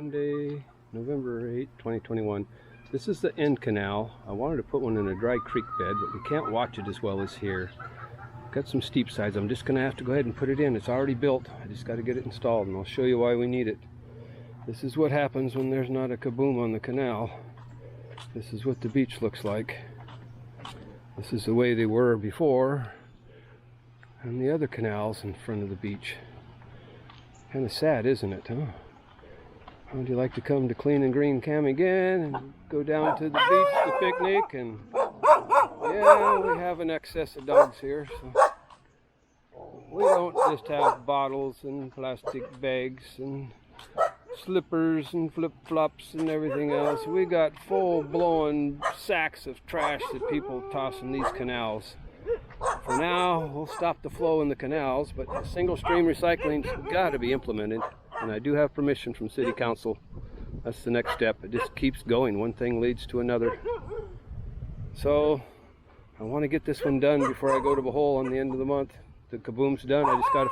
Monday, November 8, 2021. This is the end canal. I wanted to put one in a dry creek bed, but we can't watch it as well as here. Got some steep sides. I'm just going to have to go ahead and put it in. It's already built. I just got to get it installed, and I'll show you why we need it. This is what happens when there's not a Kaboom on the canal. This is what the beach looks like. This is the way they were before, and the other canals in front of the beach. Kind of sad, isn't it, huh? Would you like to come to Clean and Green Cam again and go down to the beach to picnic? And yeah, we have an excess of dogs here, so we don't just have bottles and plastic bags and slippers and flip-flops and everything else. We got full-blown sacks of trash that people toss in these canals. For now, we'll stop the flow in the canals, but single stream recycling's got to be implemented, and I do have permission from City Council. That's the next step. It just keeps going. One thing leads to another. So I want to get this one done before I go to Bohol on the end of the month. The Kaboom's done. I just got to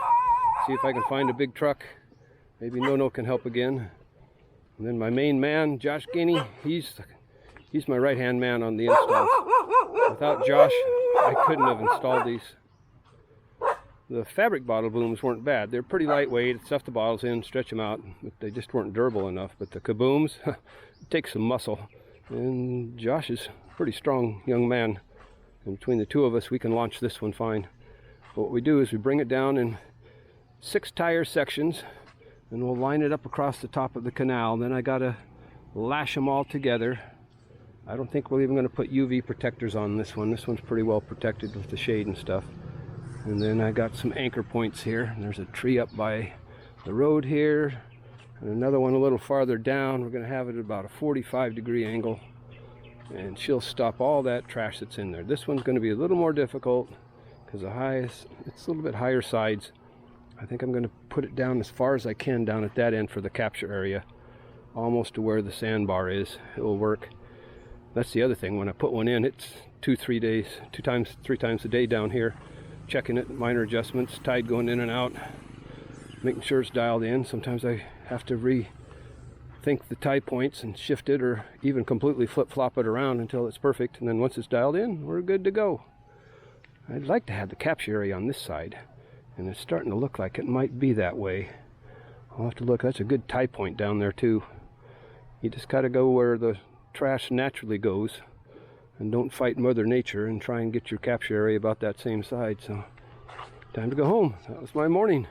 see if I can find a big truck. Maybe No can help again. And then my main man, Josh Guinea, he's my right-hand man on the installs. Without Josh, I couldn't have installed these. The fabric bottle booms weren't bad. They're pretty lightweight. Stuff the bottles in, stretch them out. But they just weren't durable enough. But the Kabooms, it takes some muscle. And Josh is a pretty strong young man. And between the two of us, we can launch this one fine. But what we do is we bring it down in 6 tire sections, and we'll line it up across the top of the canal. Then I gotta lash them all together. I don't think we're even going to put UV protectors on this one. This one's pretty well protected with the shade and stuff. And then I got some anchor points here. There's a tree up by the road here, and another one a little farther down. We're going to have it at about a 45-degree angle, and she'll stop all that trash that's in there. This one's going to be a little more difficult because it's a little bit higher sides. I think I'm going to put it down as far as I can down at that end for the capture area, almost to where the sandbar is. It will work. That's the other thing. When I put one in, it's 2-3 days, 3 times a day down here, checking it, minor adjustments, tide going in and out, making sure it's dialed in. Sometimes I have to rethink the tie points and shift it, or even completely flip-flop it around until it's perfect. And then once it's dialed in, we're good to go. I'd like to have the capture area on this side, and it's starting to look like it might be that way. I'll have to look. That's a good tie point down there too. You just got to go where the trash naturally goes, and don't fight Mother Nature and try and get your capture area about that same side. So time to go home. That was my morning.